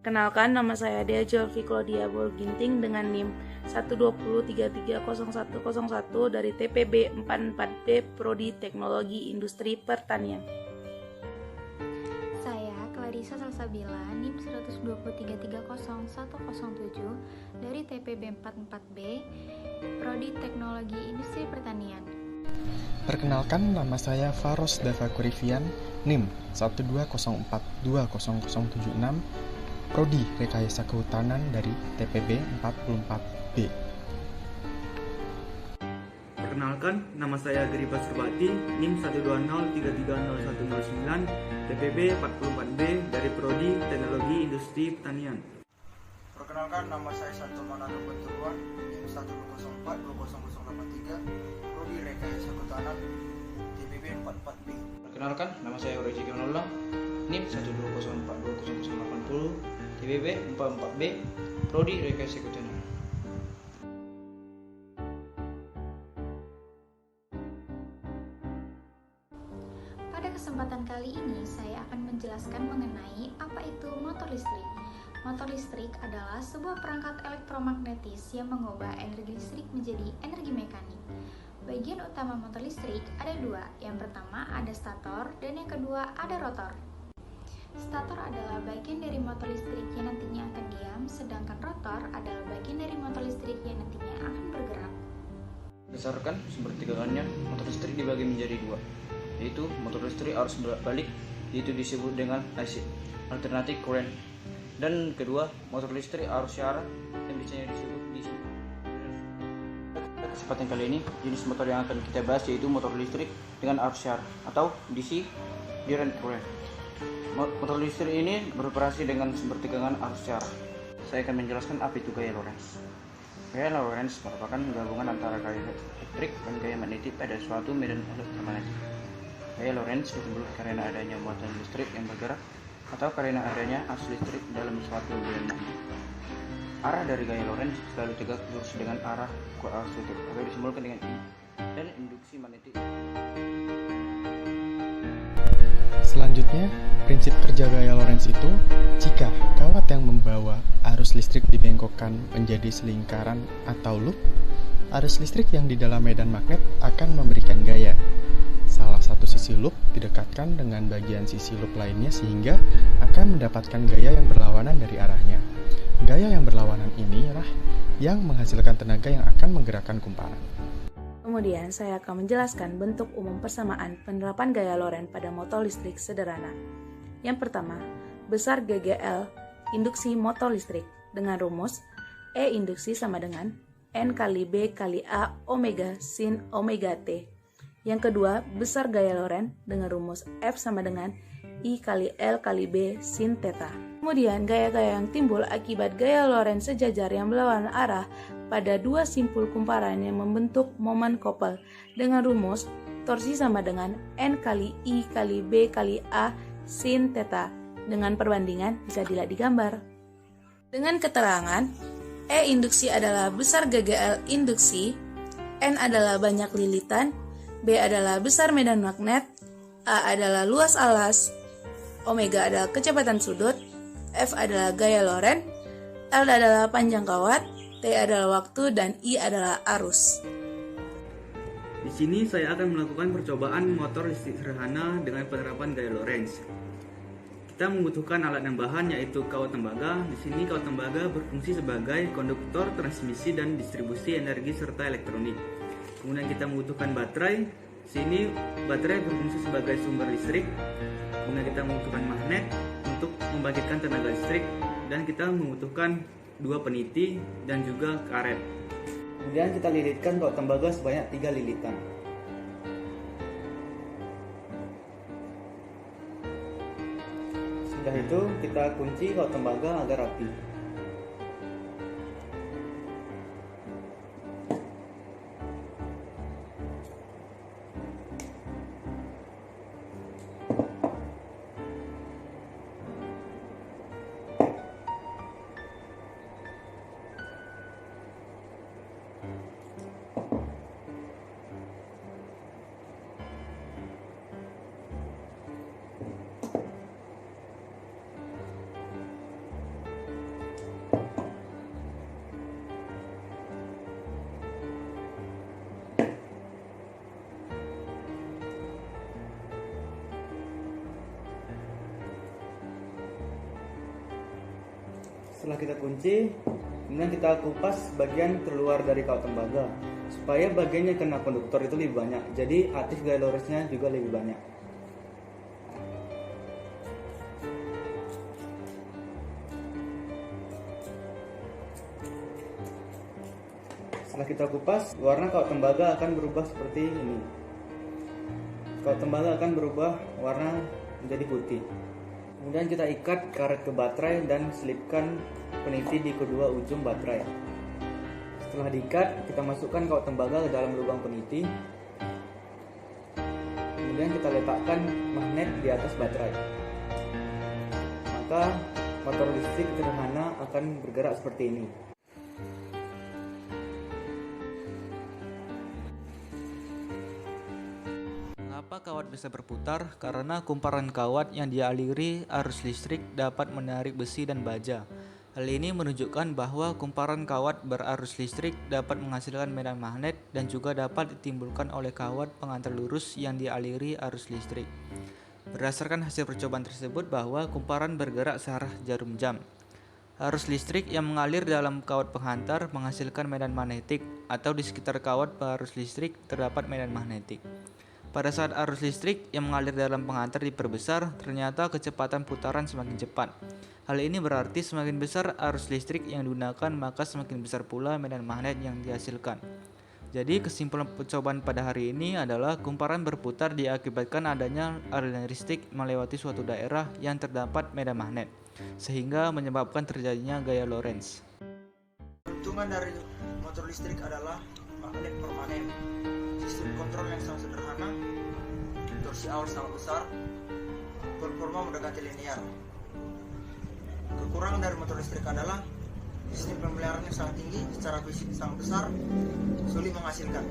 Kenalkan, nama saya Dea Jolvi Claudia Bolginting dengan NIM 120330101 dari TPB 44B Prodi Teknologi Industri Pertanian. Saya Clarissa Salsabila, NIM 120330107 dari TPB 44B Prodi Teknologi Industri Pertanian. Perkenalkan, nama saya Faros Dava Kurifian, NIM 120420076, Prodi Rekayasa Kehutanan dari TPB 44B. Perkenalkan, nama saya Geri Basurbati, NIM 120330109, TPB 44B dari Prodi Teknologi Industri Pertanian. Perkenalkan, nama saya Santo Manado Benturuan, NIM 104200083, Prodi Rekayasa Kehutanan, TPB 44B. Perkenalkan, nama saya Roji Kimanullah, NIM 120420080, TPB 44B, Prodi Rekayasa Kehutanan. Pada kesempatan kali ini, saya akan menjelaskan mengenai apa itu motor listrik. Motor listrik adalah sebuah perangkat elektromagnetis yang mengubah energi listrik menjadi energi mekanik. Bagian utama motor listrik ada dua. Yang pertama ada stator dan yang kedua ada rotor. Stator adalah bagian dari motor listrik yang nantinya akan diam, sedangkan rotor adalah bagian dari motor listrik yang nantinya akan bergerak. Berdasarkan sumber tegangannya, motor listrik dibagi menjadi dua, yaitu motor listrik arus balik, yaitu disebut dengan AC, alternating current, dan kedua motor listrik arus syarah yang biasanya disebut DC. Kesempatan kali ini, jenis motor yang akan kita bahas yaitu motor listrik dengan arus syarah atau DC direct current. Motor listrik ini beroperasi dengan sumber tegangan arus syarah. Saya akan menjelaskan apa itu gaya Lorentz. Gaya Lorentz merupakan gabungan antara gaya elektrik dan gaya magnetik pada suatu medan elektromagnetik. Gaya Lorentz timbul karena adanya muatan listrik yang bergerak atau karena adanya arus listrik dalam suatu medan magnetik. Arah dari gaya Lorentz selalu tegak lurus dengan arah arus listrik atau disimbolkan dengan I, dan induksi magnetik. Selanjutnya, prinsip kerja gaya Lorentz itu, jika kawat yang membawa arus listrik dibengkokkan menjadi selingkaran atau loop, arus listrik yang di dalam medan magnet akan memberikan gaya. Salah satu sisi loop didekatkan dengan bagian sisi loop lainnya sehingga akan mendapatkan gaya yang berlawanan dari arahnya. Gaya yang berlawanan inilah yang menghasilkan tenaga yang akan menggerakkan kumparan. Kemudian saya akan menjelaskan bentuk umum persamaan penerapan gaya Lorentz pada motor listrik sederhana. Yang pertama, besar GGL induksi motor listrik dengan rumus E induksi sama dengan N kali B kali A omega sin omega T. Yang kedua, besar gaya Lorentz dengan rumus F sama dengan I kali L kali B sin theta. Kemudian, gaya-gaya yang timbul akibat gaya Lorentz sejajar yang berlawanan arah pada dua simpul kumparan yang membentuk momen couple dengan rumus torsi sama dengan N kali I kali B kali A sin theta. Dengan perbandingan bisa dilihat di gambar. Dengan keterangan, E induksi adalah besar GGL induksi, N adalah banyak lilitan, B adalah besar medan magnet, A adalah luas alas, omega adalah kecepatan sudut, F adalah gaya Lorentz, L adalah panjang kawat, T adalah waktu, dan I adalah arus. Di sini saya akan melakukan percobaan motor listrik sederhana dengan penerapan gaya Lorentz. Kita membutuhkan alat dan bahan yaitu kawat tembaga. Di sini kawat tembaga berfungsi sebagai konduktor transmisi dan distribusi energi serta elektronik. Kemudian kita membutuhkan baterai. Di sini baterai berfungsi sebagai sumber listrik. Kemudian kita membutuhkan magnet untuk membangkitkan tenaga listrik, dan kita membutuhkan dua peniti dan juga karet. Kemudian kita lilitkan kawat tembaga sebanyak 3 lilitan. Setelah itu kita kunci kawat tembaga agar rapi. Setelah kita kunci, kemudian kita kupas bagian terluar dari kawat tembaga supaya bagian yang kena konduktor itu lebih banyak, jadi aktif gaya Lorentz-nya juga lebih banyak. Setelah kita kupas, warna kawat tembaga akan berubah seperti ini. Kawat tembaga akan berubah warna menjadi putih. Kemudian kita ikat karet ke baterai dan selipkan peniti di kedua ujung baterai. Setelah diikat, kita masukkan kawat tembaga ke dalam lubang peniti. Kemudian kita letakkan magnet di atas baterai. Maka motor listrik sederhana akan bergerak seperti ini. Mengapa kawat bisa berputar? Karena kumparan kawat yang dialiri arus listrik dapat menarik besi dan baja. Hal ini menunjukkan bahwa kumparan kawat berarus listrik dapat menghasilkan medan magnet dan juga dapat ditimbulkan oleh kawat pengantar lurus yang dialiri arus listrik. Berdasarkan hasil percobaan tersebut bahwa kumparan bergerak searah jarum jam. Arus listrik yang mengalir dalam kawat penghantar menghasilkan medan magnetik, atau di sekitar kawat pengarus listrik terdapat medan magnetik. Pada saat arus listrik yang mengalir dalam penghantar diperbesar, ternyata kecepatan putaran semakin cepat. Hal ini berarti semakin besar arus listrik yang digunakan, maka semakin besar pula medan magnet yang dihasilkan. Jadi kesimpulan percobaan pada hari ini adalah kumparan berputar diakibatkan adanya aliran listrik melewati suatu daerah yang terdapat medan magnet, sehingga menyebabkan terjadinya gaya Lorentz. Keuntungan dari motor listrik adalah magnet permanen, sistem kontrol yang sangat sederhana, torsi awal sangat besar, performa mendekati linear. Kekurangan dari motor listrik adalah sistem pemeliharaannya sangat tinggi, secara fisik sangat besar, sulit menghasilkan.